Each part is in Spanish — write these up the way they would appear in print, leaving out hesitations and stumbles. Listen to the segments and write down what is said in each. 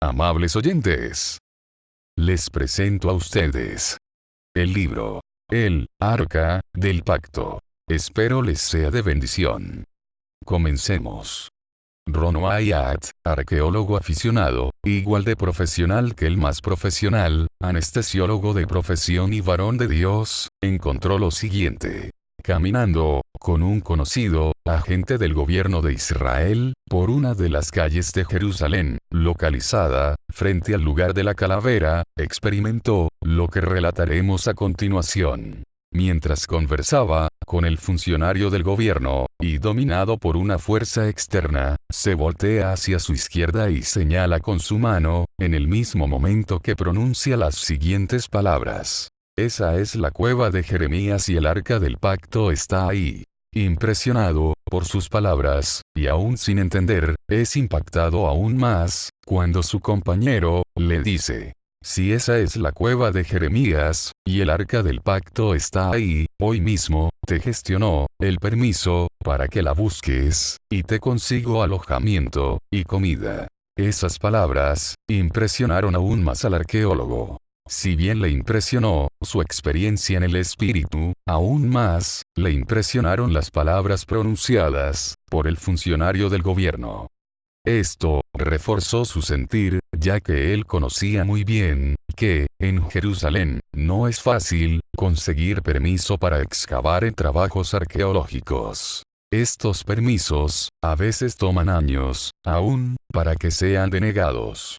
Amables oyentes, les presento a ustedes el libro, El Arca del Pacto. Espero les sea de bendición. Comencemos. Ron Wyatt, arqueólogo aficionado, igual de profesional que el más profesional, anestesiólogo de profesión y varón de Dios, encontró lo siguiente. Caminando, con un conocido, agente del gobierno de Israel, por una de las calles de Jerusalén, localizada, frente al lugar de la calavera, experimentó, lo que relataremos a continuación. Mientras conversaba, con el funcionario del gobierno, y dominado por una fuerza externa, se voltea hacia su izquierda y señala con su mano, en el mismo momento que pronuncia las siguientes palabras. Esa es la cueva de Jeremías y el arca del pacto está ahí. Impresionado por sus palabras, y aún sin entender, es impactado aún más, cuando su compañero le dice: si esa es la cueva de Jeremías, y el arca del pacto está ahí, hoy mismo, te gestionó el permiso para que la busques, y te consigo alojamiento y comida. Esas palabras impresionaron aún más al arqueólogo. Si bien le impresionó su experiencia en el espíritu, aún más le impresionaron las palabras pronunciadas por el funcionario del gobierno. Esto reforzó su sentir, ya que él conocía muy bien que, en Jerusalén, no es fácil conseguir permiso para excavar en trabajos arqueológicos. Estos permisos, a veces toman años, aún, para que sean denegados.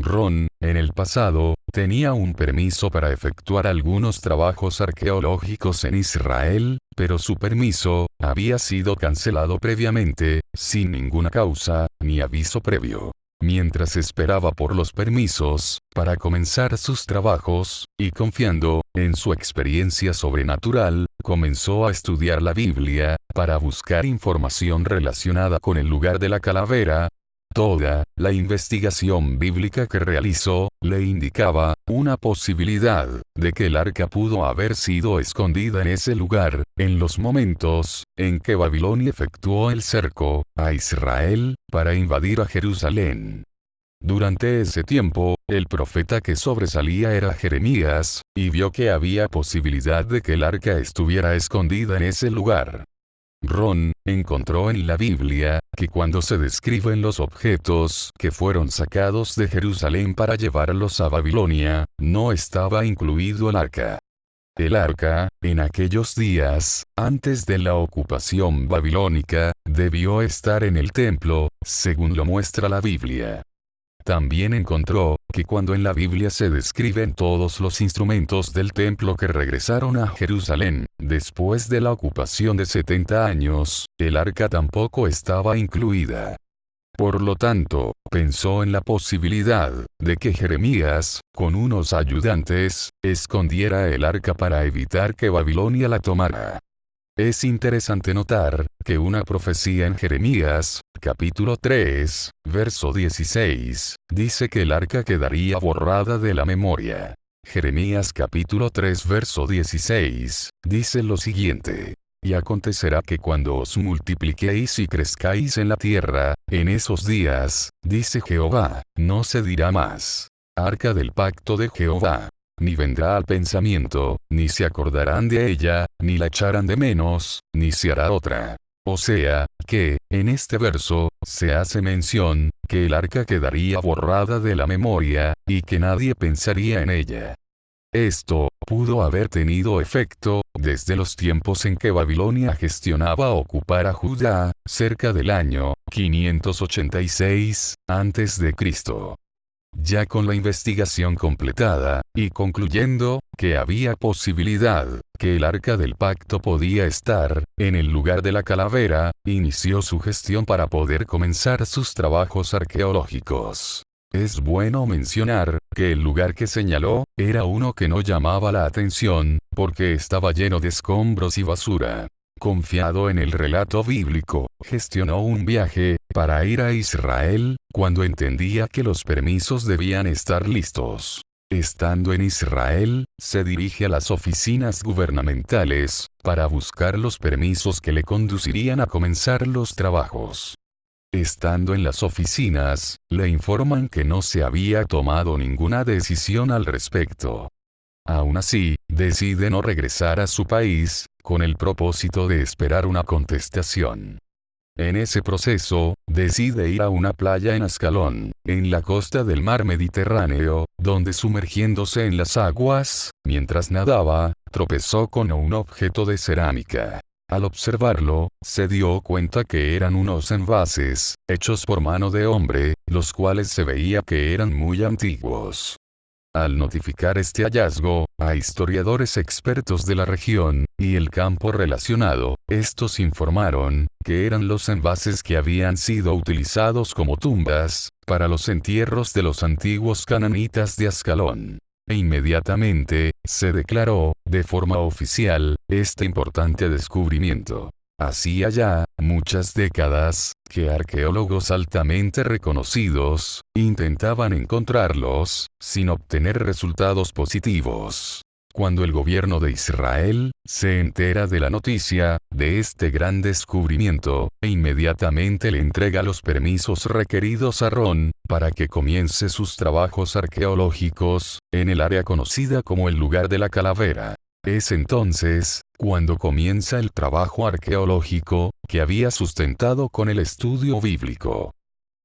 Ron, en el pasado, tenía un permiso para efectuar algunos trabajos arqueológicos en Israel, pero su permiso había sido cancelado previamente, sin ninguna causa, ni aviso previo. Mientras esperaba por los permisos, para comenzar sus trabajos, y confiando en su experiencia sobrenatural, comenzó a estudiar la Biblia, para buscar información relacionada con el lugar de la calavera. Toda la investigación bíblica que realizó, le indicaba una posibilidad de que el arca pudo haber sido escondida en ese lugar, en los momentos en que Babilonia efectuó el cerco a Israel para invadir a Jerusalén. Durante ese tiempo, el profeta que sobresalía era Jeremías, y vio que había posibilidad de que el arca estuviera escondida en ese lugar. Ron encontró en la Biblia que cuando se describen los objetos que fueron sacados de Jerusalén para llevarlos a Babilonia, no estaba incluido el arca. El arca, en aquellos días, antes de la ocupación babilónica, debió estar en el templo, según lo muestra la Biblia. También encontró que cuando en la Biblia se describen todos los instrumentos del templo que regresaron a Jerusalén, después de la ocupación de 70 años, el arca tampoco estaba incluida. Por lo tanto, pensó en la posibilidad de que Jeremías, con unos ayudantes, escondiera el arca para evitar que Babilonia la tomara. Es interesante notar que una profecía en Jeremías, capítulo 3, verso 16, dice que el arca quedaría borrada de la memoria. Jeremías capítulo 3 verso 16, dice lo siguiente: y acontecerá que cuando os multipliquéis y crezcáis en la tierra, en esos días, dice Jehová, no se dirá más: arca del pacto de Jehová. Ni vendrá al pensamiento, ni se acordarán de ella, ni la echarán de menos, ni se hará otra. O sea, que, en este verso, se hace mención, que el arca quedaría borrada de la memoria, y que nadie pensaría en ella. Esto pudo haber tenido efecto, desde los tiempos en que Babilonia gestionaba ocupar a Judá, cerca del año 586 a.C. Ya con la investigación completada, y concluyendo que había posibilidad que el arca del pacto podía estar en el lugar de la calavera, inició su gestión para poder comenzar sus trabajos arqueológicos. Es bueno mencionar que el lugar que señaló era uno que no llamaba la atención, porque estaba lleno de escombros y basura. Confiado en el relato bíblico, gestionó un viaje para ir a Israel, cuando entendía que los permisos debían estar listos. Estando en Israel, se dirige a las oficinas gubernamentales para buscar los permisos que le conducirían a comenzar los trabajos. Estando en las oficinas, le informan que no se había tomado ninguna decisión al respecto. Aún así, decide no regresar a su país, con el propósito de esperar una contestación. En ese proceso, decide ir a una playa en Ascalón, en la costa del mar Mediterráneo, donde sumergiéndose en las aguas, mientras nadaba, tropezó con un objeto de cerámica. Al observarlo, se dio cuenta que eran unos envases, hechos por mano de hombre, los cuales se veía que eran muy antiguos. Al notificar este hallazgo, a historiadores expertos de la región, y el campo relacionado, estos informaron, que eran los envases que habían sido utilizados como tumbas, para los entierros de los antiguos cananitas de Ascalón. E inmediatamente, se declaró, de forma oficial, este importante descubrimiento. Hacía ya muchas décadas que arqueólogos altamente reconocidos intentaban encontrarlos, sin obtener resultados positivos. Cuando el gobierno de Israel se entera de la noticia de este gran descubrimiento, inmediatamente le entrega los permisos requeridos a Ron para que comience sus trabajos arqueológicos en el área conocida como el lugar de la calavera. Es entonces cuando comienza el trabajo arqueológico que había sustentado con el estudio bíblico.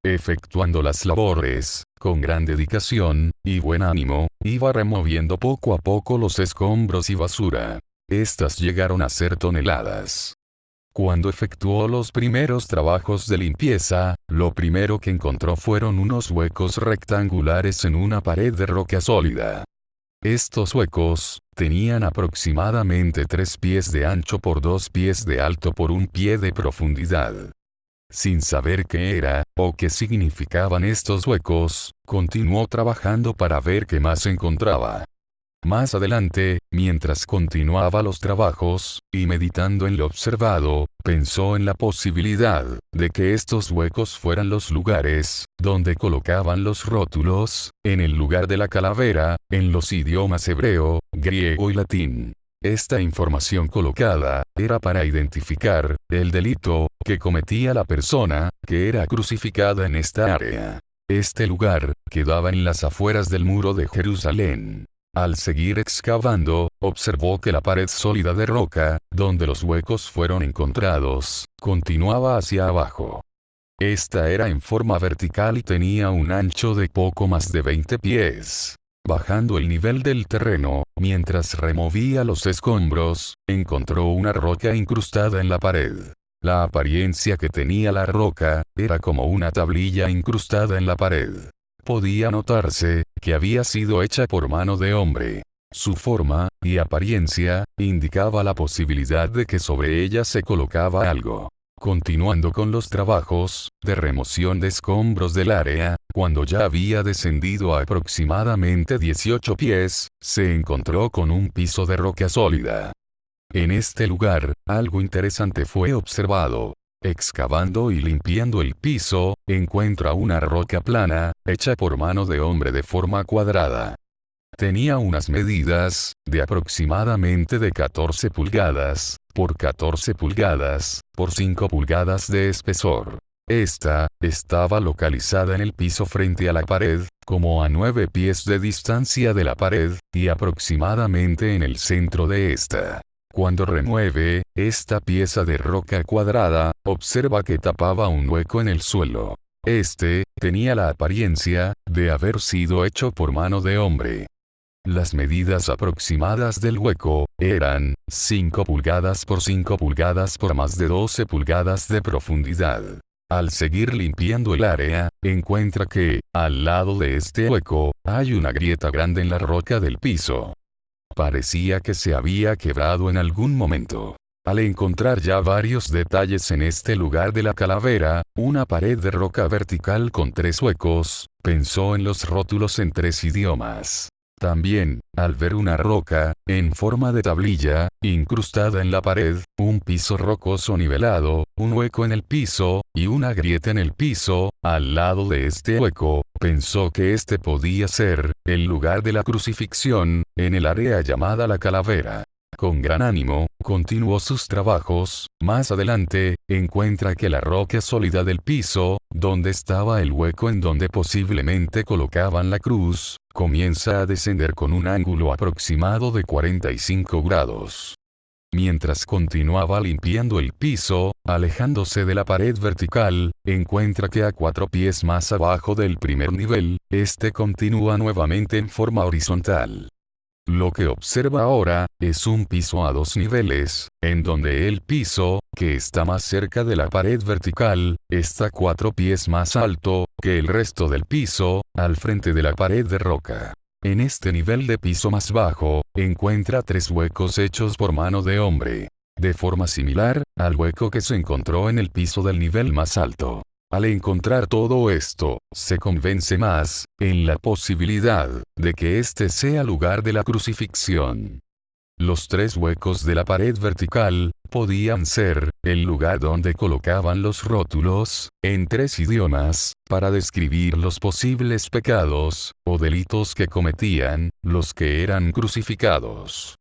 Efectuando las labores, con gran dedicación y buen ánimo, iba removiendo poco a poco los escombros y basura. Estas llegaron a ser toneladas. Cuando efectuó los primeros trabajos de limpieza, lo primero que encontró fueron unos huecos rectangulares en una pared de roca sólida. Estos huecos tenían aproximadamente 3 pies de ancho por 2 pies de alto por 1 pie de profundidad. Sin saber qué era, o qué significaban estos huecos, continuó trabajando para ver qué más encontraba. Más adelante, mientras continuaba los trabajos, y meditando en lo observado, pensó en la posibilidad de que estos huecos fueran los lugares donde colocaban los rótulos, en el lugar de la calavera, en los idiomas hebreo, griego y latín. Esta información colocada era para identificar el delito que cometía la persona que era crucificada en esta área. Este lugar quedaba en las afueras del muro de Jerusalén. Al seguir excavando, observó que la pared sólida de roca, donde los huecos fueron encontrados, continuaba hacia abajo. Esta era en forma vertical y tenía un ancho de poco más de 20 pies. Bajando el nivel del terreno, mientras removía los escombros, encontró una roca incrustada en la pared. La apariencia que tenía la roca era como una tablilla incrustada en la pared. Podía notarse que había sido hecha por mano de hombre. Su forma y apariencia indicaba la posibilidad de que sobre ella se colocaba algo. Continuando con los trabajos de remoción de escombros del área, cuando ya había descendido a aproximadamente 18 pies, se encontró con un piso de roca sólida. En este lugar, algo interesante fue observado. Excavando y limpiando el piso, encuentra una roca plana, hecha por mano de hombre de forma cuadrada. Tenía unas medidas de aproximadamente de 14 pulgadas, por 14 pulgadas, por 5 pulgadas de espesor. Esta estaba localizada en el piso frente a la pared, como a 9 pies de distancia de la pared, y aproximadamente en el centro de esta. Cuando remueve esta pieza de roca cuadrada, observa que tapaba un hueco en el suelo. Este tenía la apariencia de haber sido hecho por mano de hombre. Las medidas aproximadas del hueco eran 5 pulgadas por 5 pulgadas por más de 12 pulgadas de profundidad. Al seguir limpiando el área, encuentra que, al lado de este hueco, hay una grieta grande en la roca del piso. Parecía que se había quebrado en algún momento. Al encontrar ya varios detalles en este lugar de la calavera, una pared de roca vertical con 3 huecos, pensó en los rótulos en 3 idiomas. También, al ver una roca, en forma de tablilla, incrustada en la pared, un piso rocoso nivelado, un hueco en el piso, y una grieta en el piso, al lado de este hueco, pensó que este podía ser el lugar de la crucifixión, en el área llamada la calavera. Con gran ánimo, continuó sus trabajos. Más adelante, encuentra que la roca sólida del piso, donde estaba el hueco en donde posiblemente colocaban la cruz, comienza a descender con un ángulo aproximado de 45 grados. Mientras continuaba limpiando el piso, alejándose de la pared vertical, encuentra que a 4 pies más abajo del primer nivel, este continúa nuevamente en forma horizontal. Lo que observa ahora, es un piso a 2 niveles, en donde el piso, que está más cerca de la pared vertical, está 4 pies más alto que el resto del piso, al frente de la pared de roca. En este nivel de piso más bajo, encuentra 3 huecos hechos por mano de hombre, de forma similar al hueco que se encontró en el piso del nivel más alto. Al encontrar todo esto, se convence más, en la posibilidad, de que este sea lugar de la crucifixión. Los 3 huecos de la pared vertical, podían ser, el lugar donde colocaban los rótulos, en 3 idiomas, para describir los posibles pecados, o delitos que cometían, los que eran crucificados.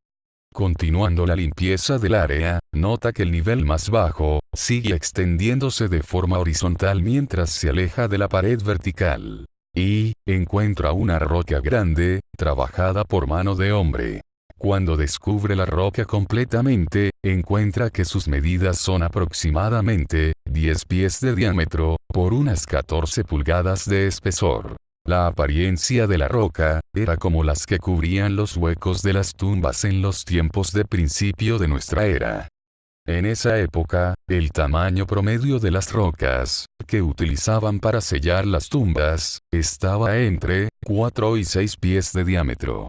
Continuando la limpieza del área, nota que el nivel más bajo, sigue extendiéndose de forma horizontal mientras se aleja de la pared vertical. Y, encuentra una roca grande, trabajada por mano de hombre. Cuando descubre la roca completamente, encuentra que sus medidas son aproximadamente 10 pies de diámetro, por unas 14 pulgadas de espesor. La apariencia de la roca, era como las que cubrían los huecos de las tumbas en los tiempos de principio de nuestra era. En esa época, el tamaño promedio de las rocas, que utilizaban para sellar las tumbas, estaba entre 4 y 6 pies de diámetro.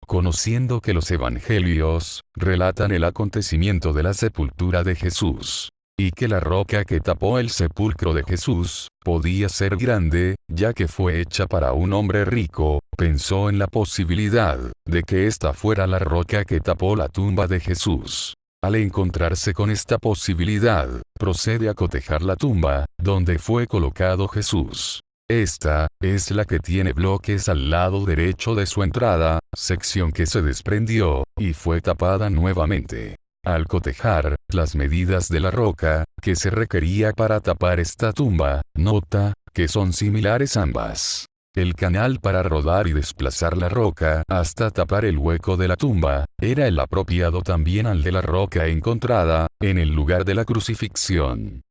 Conociendo que los evangelios, relatan el acontecimiento de la sepultura de Jesús, y que la roca que tapó el sepulcro de Jesús, podía ser grande, ya que fue hecha para un hombre rico, pensó en la posibilidad, de que esta fuera la roca que tapó la tumba de Jesús. Al encontrarse con esta posibilidad, procede a cotejar la tumba, donde fue colocado Jesús. Esta, es la que tiene bloques al lado derecho de su entrada, sección que se desprendió, y fue tapada nuevamente. Al cotejar las medidas de la roca, que se requería para tapar esta tumba, nota, que son similares ambas. El canal para rodar y desplazar la roca hasta tapar el hueco de la tumba, era el apropiado también al de la roca encontrada, en el lugar de la crucifixión.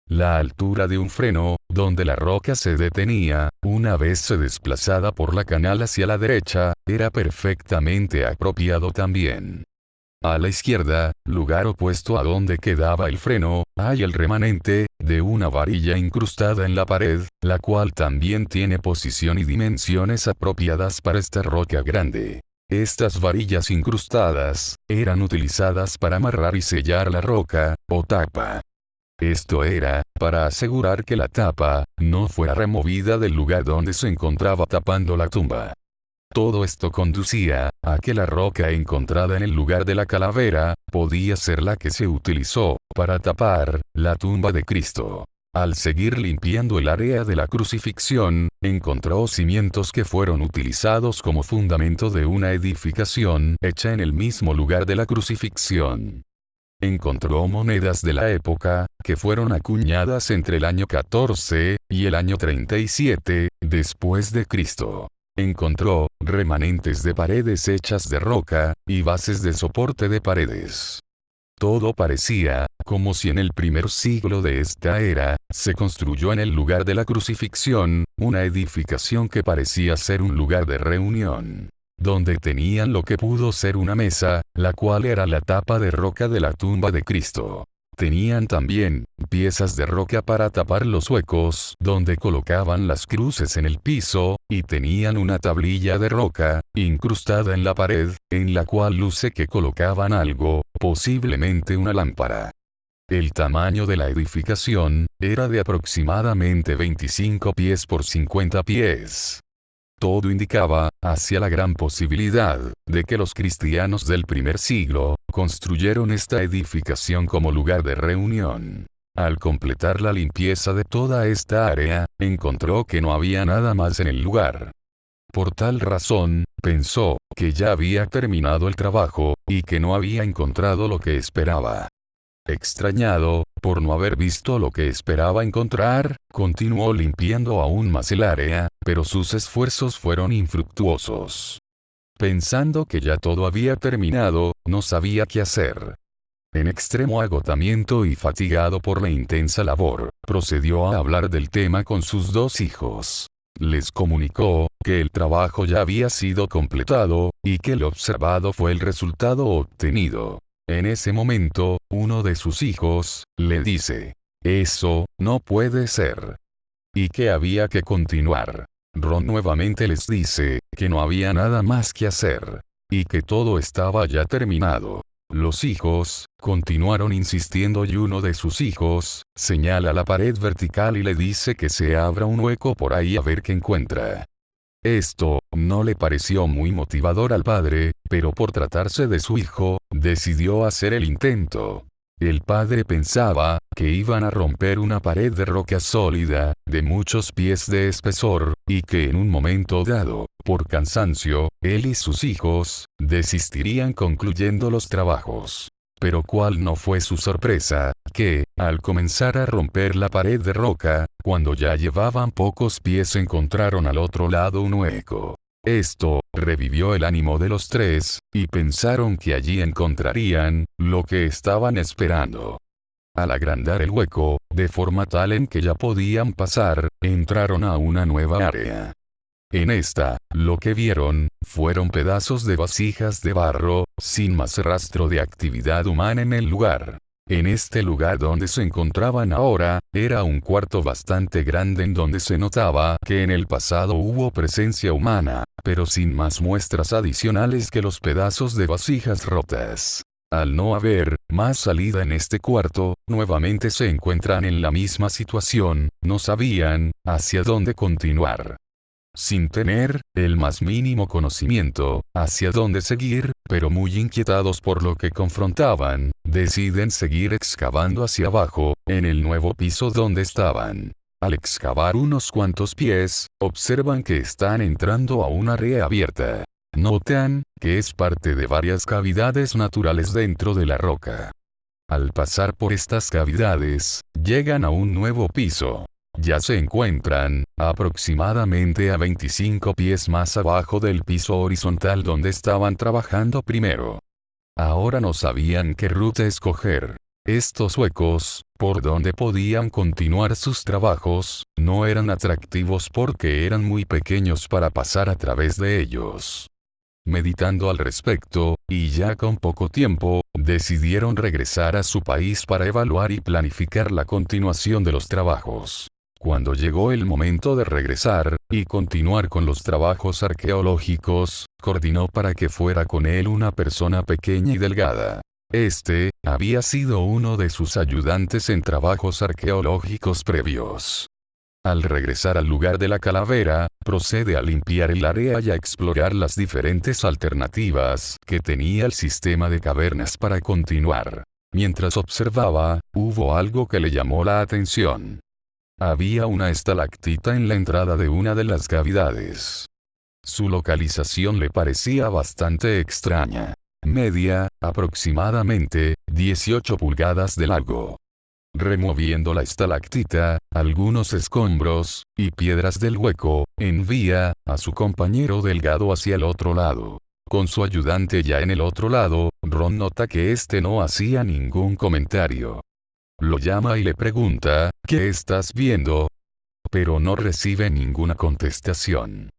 La altura de un freno, donde la roca se detenía, una vez se desplazada por la canal hacia la derecha, era perfectamente apropiado también. A la izquierda, lugar opuesto a donde quedaba el freno, hay el remanente, de una varilla incrustada en la pared, la cual también tiene posición y dimensiones apropiadas para esta roca grande. Estas varillas incrustadas, eran utilizadas para amarrar y sellar la roca, o tapa. Esto era, para asegurar que la tapa, no fuera removida del lugar donde se encontraba tapando la tumba. Todo esto conducía, a que la roca encontrada en el lugar de la calavera, podía ser la que se utilizó, para tapar, la tumba de Cristo. Al seguir limpiando el área de la crucifixión, encontró cimientos que fueron utilizados como fundamento de una edificación hecha en el mismo lugar de la crucifixión. Encontró monedas de la época, que fueron acuñadas entre el año 14 y el año 37, después de Cristo. Encontró remanentes de paredes hechas de roca, y bases de soporte de paredes. Todo parecía, como si en el primer siglo de esta era, se construyó en el lugar de la crucifixión, una edificación que parecía ser un lugar de reunión, donde tenían lo que pudo ser una mesa, la cual era la tapa de roca de la tumba de Cristo. Tenían también, piezas de roca para tapar los huecos, donde colocaban las cruces en el piso, y tenían una tablilla de roca, incrustada en la pared, en la cual luce que colocaban algo, posiblemente una lámpara. El tamaño de la edificación, era de aproximadamente 25 pies por 50 pies. Todo indicaba, hacia la gran posibilidad, de que los cristianos del primer siglo, construyeron esta edificación como lugar de reunión. Al completar la limpieza de toda esta área, encontró que no había nada más en el lugar. Por tal razón, pensó que ya había terminado el trabajo, y que no había encontrado lo que esperaba. Extrañado, por no haber visto lo que esperaba encontrar, continuó limpiando aún más el área, pero sus esfuerzos fueron infructuosos. Pensando que ya todo había terminado, no sabía qué hacer. En extremo agotamiento y fatigado por la intensa labor, procedió a hablar del tema con sus dos hijos. Les comunicó que el trabajo ya había sido completado, y que lo observado fue el resultado obtenido. En ese momento, uno de sus hijos le dice: «Eso no puede ser», y que había que continuar. Ron nuevamente les dice que no había nada más que hacer, y que todo estaba ya terminado. Los hijos continuaron insistiendo y uno de sus hijos señala la pared vertical y le dice que se abra un hueco por ahí a ver qué encuentra. Esto no le pareció muy motivador al padre, pero por tratarse de su hijo, decidió hacer el intento. El padre pensaba que iban a romper una pared de roca sólida, de muchos pies de espesor, y que en un momento dado, por cansancio, él y sus hijos desistirían concluyendo los trabajos. Pero cuál no fue su sorpresa, que, al comenzar a romper la pared de roca, cuando ya llevaban pocos pies encontraron al otro lado un hueco. Esto revivió el ánimo de los tres, y pensaron que allí encontrarían lo que estaban esperando. Al agrandar el hueco, de forma tal en que ya podían pasar, entraron a una nueva área. En esta, lo que vieron, fueron pedazos de vasijas de barro, sin más rastro de actividad humana en el lugar. En este lugar donde se encontraban ahora, era un cuarto bastante grande en donde se notaba que en el pasado hubo presencia humana, pero sin más muestras adicionales que los pedazos de vasijas rotas. Al no haber más salida en este cuarto, nuevamente se encuentran en la misma situación, no sabían hacia dónde continuar. Sin tener el más mínimo conocimiento hacia dónde seguir, pero muy inquietados por lo que confrontaban, deciden seguir excavando hacia abajo, en el nuevo piso donde estaban. Al excavar unos cuantos pies, observan que están entrando a un área abierta. Notan que es parte de varias cavidades naturales dentro de la roca. Al pasar por estas cavidades, llegan a un nuevo piso. Ya se encuentran, aproximadamente a 25 pies más abajo del piso horizontal donde estaban trabajando primero. Ahora no sabían qué ruta escoger. Estos huecos, por donde podían continuar sus trabajos, no eran atractivos porque eran muy pequeños para pasar a través de ellos. Meditando al respecto, y ya con poco tiempo, decidieron regresar a su país para evaluar y planificar la continuación de los trabajos. Cuando llegó el momento de regresar, y continuar con los trabajos arqueológicos, coordinó para que fuera con él una persona pequeña y delgada. Este, había sido uno de sus ayudantes en trabajos arqueológicos previos. Al regresar al lugar de la calavera, procede a limpiar el área y a explorar las diferentes alternativas que tenía el sistema de cavernas para continuar. Mientras observaba, hubo algo que le llamó la atención. Había una estalactita en la entrada de una de las cavidades. Su localización le parecía bastante extraña. Media, aproximadamente, 18 pulgadas de largo. Removiendo la estalactita, algunos escombros y piedras del hueco, envía a su compañero delgado hacia el otro lado. Con su ayudante ya en el otro lado, Ron nota que este no hacía ningún comentario. Lo llama y le pregunta, ¿qué estás viendo? Pero no recibe ninguna contestación.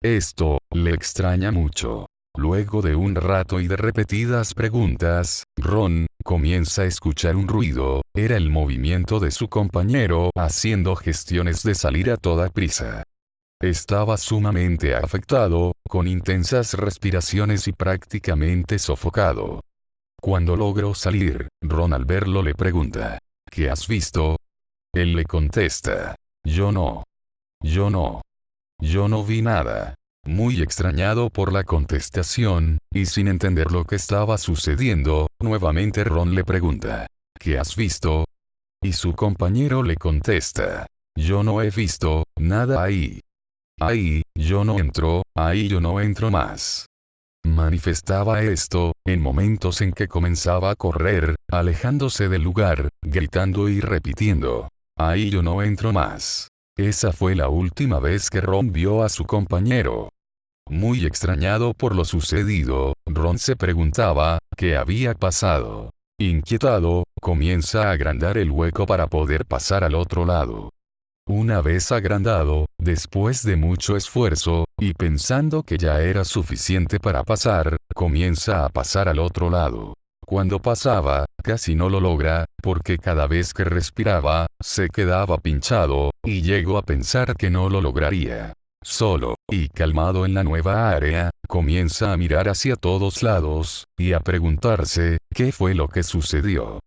Esto le extraña mucho. Luego de un rato y de repetidas preguntas, Ron comienza a escuchar un ruido. Era el movimiento de su compañero haciendo gestiones de salir a toda prisa. Estaba sumamente afectado, con intensas respiraciones y prácticamente sofocado. Cuando logró salir, Ron al verlo le pregunta, ¿qué has visto? Él le contesta, yo no vi nada. Muy extrañado por la contestación, y sin entender lo que estaba sucediendo, nuevamente Ron le pregunta, ¿qué has visto? Y su compañero le contesta, yo no he visto nada ahí. Ahí, yo no entro, ahí yo no entro más. Manifestaba esto, en momentos en que comenzaba a correr, alejándose del lugar, gritando y repitiendo: ahí yo no entro más. Esa fue la última vez que Ron vio a su compañero. Muy extrañado por lo sucedido, Ron se preguntaba, ¿qué había pasado? Inquietado, comienza a agrandar el hueco para poder pasar al otro lado. Una vez agrandado, después de mucho esfuerzo, y pensando que ya era suficiente para pasar, comienza a pasar al otro lado. Cuando pasaba, casi no lo logra, porque cada vez que respiraba, se quedaba pinchado, y llegó a pensar que no lo lograría. Solo, y calmado en la nueva área, comienza a mirar hacia todos lados, y a preguntarse, ¿qué fue lo que sucedió?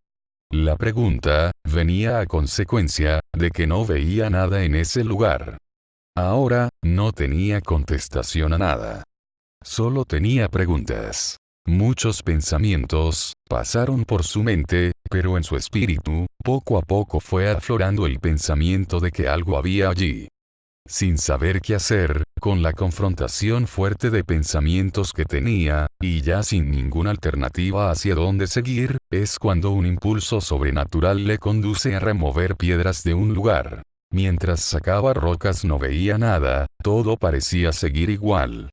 La pregunta venía a consecuencia de que no veía nada en ese lugar. Ahora, no tenía contestación a nada. Solo tenía preguntas. Muchos pensamientos pasaron por su mente, pero en su espíritu, poco a poco fue aflorando el pensamiento de que algo había allí. Sin saber qué hacer, con la confrontación fuerte de pensamientos que tenía, y ya sin ninguna alternativa hacia dónde seguir, es cuando un impulso sobrenatural le conduce a remover piedras de un lugar. Mientras sacaba rocas no veía nada, todo parecía seguir igual.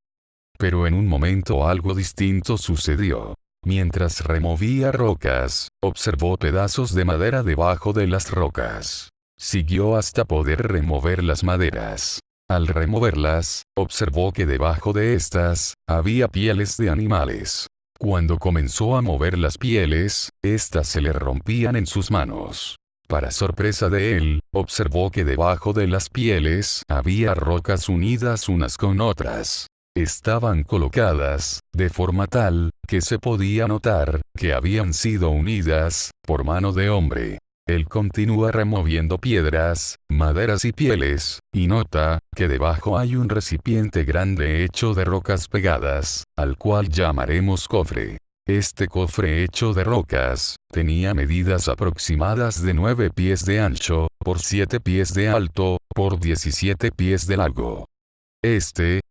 Pero en un momento algo distinto sucedió. Mientras removía rocas, observó pedazos de madera debajo de las rocas. Siguió hasta poder remover las maderas. Al removerlas, observó que debajo de estas, había pieles de animales. Cuando comenzó a mover las pieles, estas se le rompían en sus manos. Para sorpresa de él, observó que debajo de las pieles había rocas unidas unas con otras. Estaban colocadas, de forma tal, que se podía notar, que habían sido unidas, por mano de hombre. Él continúa removiendo piedras, maderas y pieles, y nota, que debajo hay un recipiente grande hecho de rocas pegadas, al cual llamaremos cofre. Este cofre hecho de rocas, tenía medidas aproximadas de 9 pies de ancho, por 7 pies de alto, por 17 pies de largo.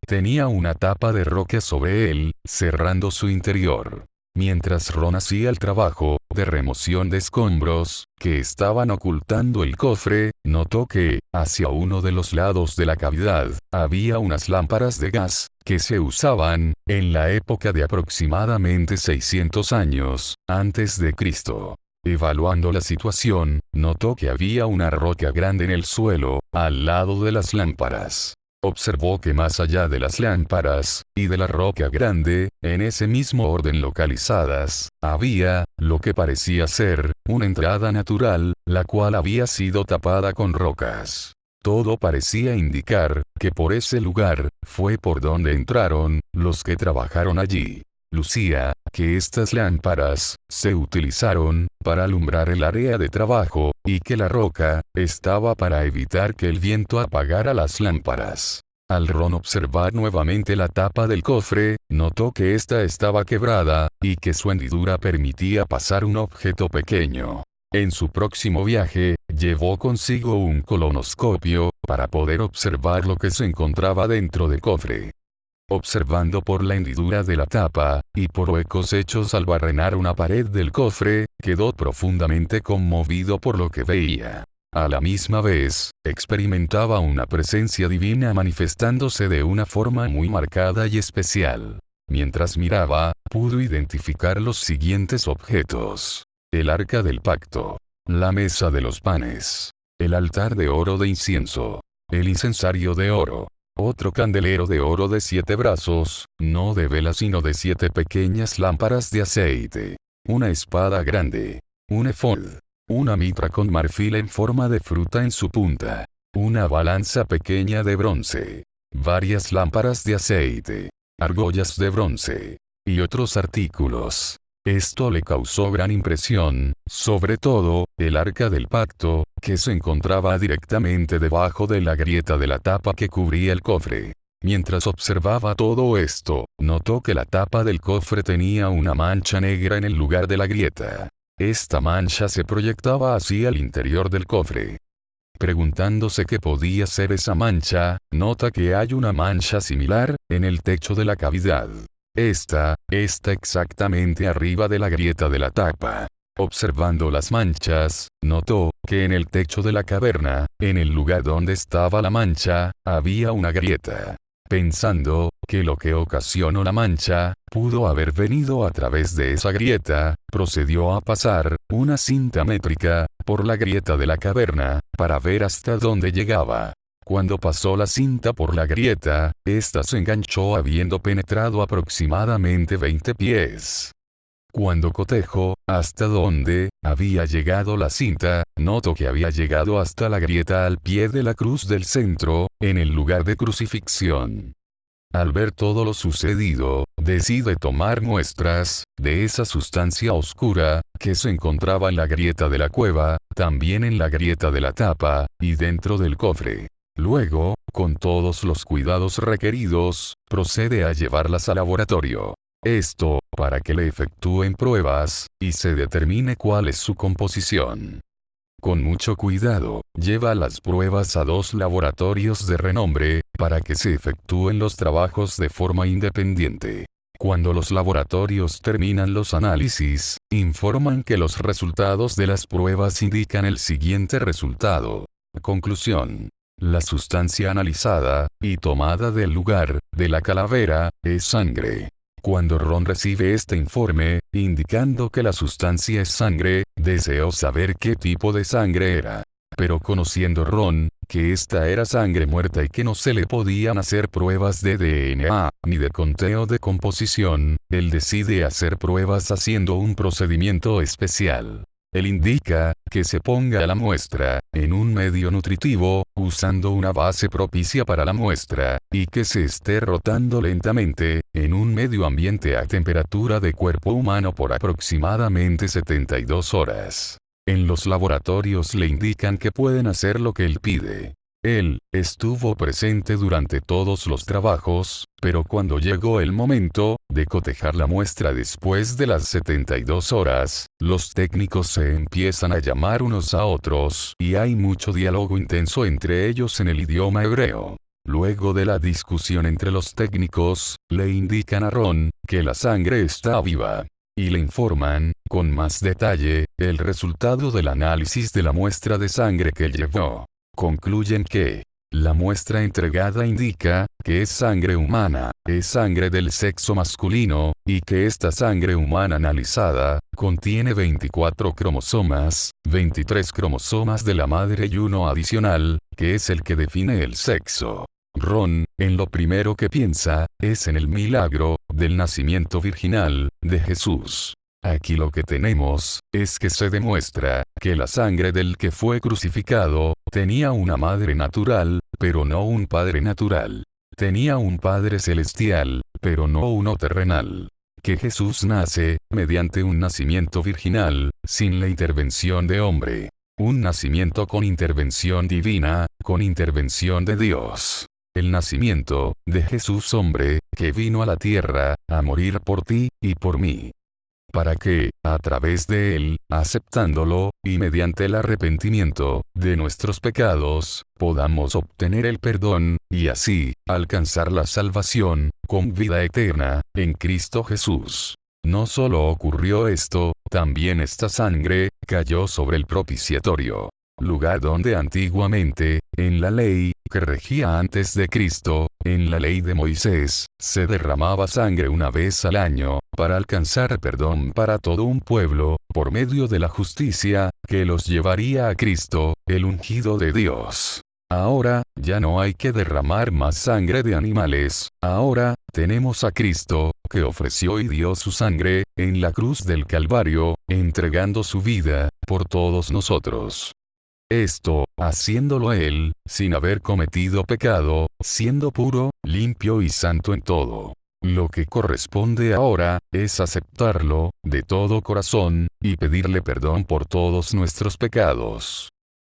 Tenía una tapa de roca sobre él, cerrando su interior. Mientras Ron hacía el trabajo de remoción de escombros, que estaban ocultando el cofre, notó que, hacia uno de los lados de la cavidad, había unas lámparas de gas, que se usaban, en la época de aproximadamente 600 años, antes de Cristo. Evaluando la situación, notó que había una roca grande en el suelo, al lado de las lámparas. Observó que más allá de las lámparas, y de la roca grande, en ese mismo orden localizadas, había, lo que parecía ser, una entrada natural, la cual había sido tapada con rocas. Todo parecía indicar, que por ese lugar, fue por donde entraron, los que trabajaron allí. Lucía, que estas lámparas, se utilizaron, para alumbrar el área de trabajo, y que la roca, estaba para evitar que el viento apagara las lámparas. Al Ron observar nuevamente la tapa del cofre, notó que ésta estaba quebrada, y que su hendidura permitía pasar un objeto pequeño. En su próximo viaje, llevó consigo un colonoscopio, para poder observar lo que se encontraba dentro del cofre. Observando por la hendidura de la tapa, y por huecos hechos al barrenar una pared del cofre, quedó profundamente conmovido por lo que veía. A la misma vez, experimentaba una presencia divina manifestándose de una forma muy marcada y especial. Mientras miraba, pudo identificar los siguientes objetos: el arca del pacto, la mesa de los panes, el altar de oro de incienso, el incensario de oro, otro candelero de oro de 7 brazos, no de vela sino de 7 pequeñas lámparas de aceite, una espada grande, un efod, una mitra con marfil en forma de fruta en su punta, una balanza pequeña de bronce, varias lámparas de aceite, argollas de bronce, y otros artículos. Esto le causó gran impresión, sobre todo, el arca del pacto, que se encontraba directamente debajo de la grieta de la tapa que cubría el cofre. Mientras observaba todo esto, notó que la tapa del cofre tenía una mancha negra en el lugar de la grieta. Esta mancha se proyectaba hacia el interior del cofre. Preguntándose qué podía ser esa mancha, nota que hay una mancha similar en el techo de la cavidad. Esta está exactamente arriba de la grieta de la tapa. Observando las manchas, notó que en el techo de la caverna, en el lugar donde estaba la mancha, había una grieta. Pensando que lo que ocasionó la mancha pudo haber venido a través de esa grieta, procedió a pasar una cinta métrica por la grieta de la caverna para ver hasta dónde llegaba. Cuando pasó la cinta por la grieta, ésta se enganchó habiendo penetrado aproximadamente 20 pies. Cuando cotejó hasta donde había llegado la cinta, notó que había llegado hasta la grieta al pie de la cruz del centro, en el lugar de crucifixión. Al ver todo lo sucedido, decide tomar muestras de esa sustancia oscura que se encontraba en la grieta de la cueva, también en la grieta de la tapa, y dentro del cofre. Luego, con todos los cuidados requeridos, procede a llevarlas al laboratorio. Esto, para que le efectúen pruebas, y se determine cuál es su composición. Con mucho cuidado, lleva las pruebas a 2 laboratorios de renombre, para que se efectúen los trabajos de forma independiente. Cuando los laboratorios terminan los análisis, informan que los resultados de las pruebas indican el siguiente resultado. Conclusión. La sustancia analizada, y tomada del lugar, de la calavera, es sangre. Cuando Ron recibe este informe, indicando que la sustancia es sangre, deseó saber qué tipo de sangre era. Pero conociendo Ron, que esta era sangre muerta y que no se le podían hacer pruebas de DNA, ni de conteo de composición, él decide hacer pruebas haciendo un procedimiento especial. Él indica que se ponga la muestra en un medio nutritivo, usando una base propicia para la muestra, y que se esté rotando lentamente, en un medio ambiente a temperatura de cuerpo humano por aproximadamente 72 horas. En los laboratorios le indican que pueden hacer lo que él pide. Él estuvo presente durante todos los trabajos, pero cuando llegó el momento de cotejar la muestra después de las 72 horas, los técnicos se empiezan a llamar unos a otros, y hay mucho diálogo intenso entre ellos en el idioma hebreo. Luego de la discusión entre los técnicos, le indican a Ron que la sangre está viva. Y le informan, con más detalle, el resultado del análisis de la muestra de sangre que llevó. Concluyen que la muestra entregada indica que es sangre humana, es sangre del sexo masculino, y que esta sangre humana analizada contiene 24 cromosomas, 23 cromosomas de la madre y uno adicional, que es el que define el sexo. Ron, en lo primero que piensa, es en el milagro del nacimiento virginal de Jesús. Aquí lo que tenemos es que se demuestra que la sangre del que fue crucificado tenía una madre natural, pero no un padre natural. Tenía un padre celestial, pero no uno terrenal. Que Jesús nace mediante un nacimiento virginal, sin la intervención de hombre. Un nacimiento con intervención divina, con intervención de Dios. El nacimiento de Jesús hombre, que vino a la tierra a morir por ti y por mí. Para que, a través de él, aceptándolo, y mediante el arrepentimiento de nuestros pecados, podamos obtener el perdón, y así, alcanzar la salvación, con vida eterna, en Cristo Jesús. No solo ocurrió esto, también esta sangre cayó sobre el propiciatorio. Lugar donde antiguamente, en la ley, que regía antes de Cristo, en la ley de Moisés, se derramaba sangre una vez al año, para alcanzar perdón para todo un pueblo, por medio de la justicia, que los llevaría a Cristo, el ungido de Dios. Ahora, ya no hay que derramar más sangre de animales, ahora, tenemos a Cristo, que ofreció y dio su sangre, en la cruz del Calvario, entregando su vida, por todos nosotros. Esto, haciéndolo él, sin haber cometido pecado, siendo puro, limpio y santo en todo. Lo que corresponde ahora, es aceptarlo, de todo corazón, y pedirle perdón por todos nuestros pecados.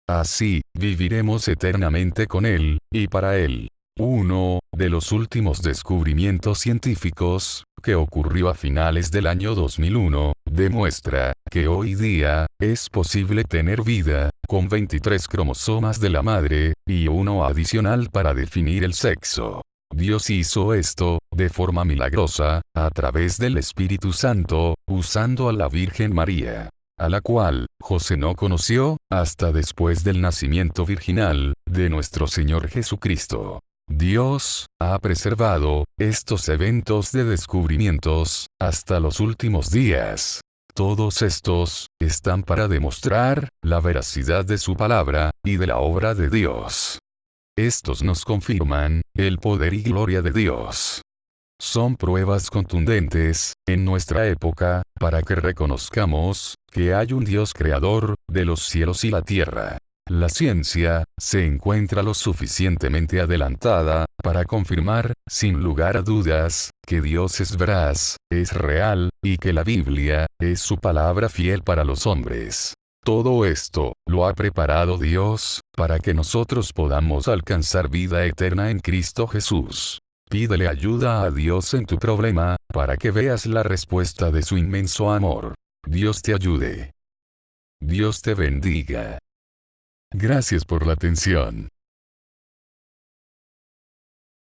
Así, viviremos eternamente con él, y para él. Uno de los últimos descubrimientos científicos, que ocurrió a finales del año 2001, demuestra que hoy día es posible tener vida, con 23 cromosomas de la madre, y uno adicional para definir el sexo. Dios hizo esto, de forma milagrosa, a través del Espíritu Santo, usando a la Virgen María, a la cual José no conoció, hasta después del nacimiento virginal, de nuestro Señor Jesucristo. Dios ha preservado estos eventos de descubrimientos hasta los últimos días. Todos estos están para demostrar la veracidad de su palabra y de la obra de Dios. Estos nos confirman el poder y gloria de Dios. Son pruebas contundentes, en nuestra época, para que reconozcamos que hay un Dios creador de los cielos y la tierra. La ciencia se encuentra lo suficientemente adelantada para confirmar, sin lugar a dudas, que Dios es veraz, es real, y que la Biblia es su palabra fiel para los hombres. Todo esto lo ha preparado Dios para que nosotros podamos alcanzar vida eterna en Cristo Jesús. Pídele ayuda a Dios en tu problema, para que veas la respuesta de su inmenso amor. Dios te ayude. Dios te bendiga. Gracias por la atención.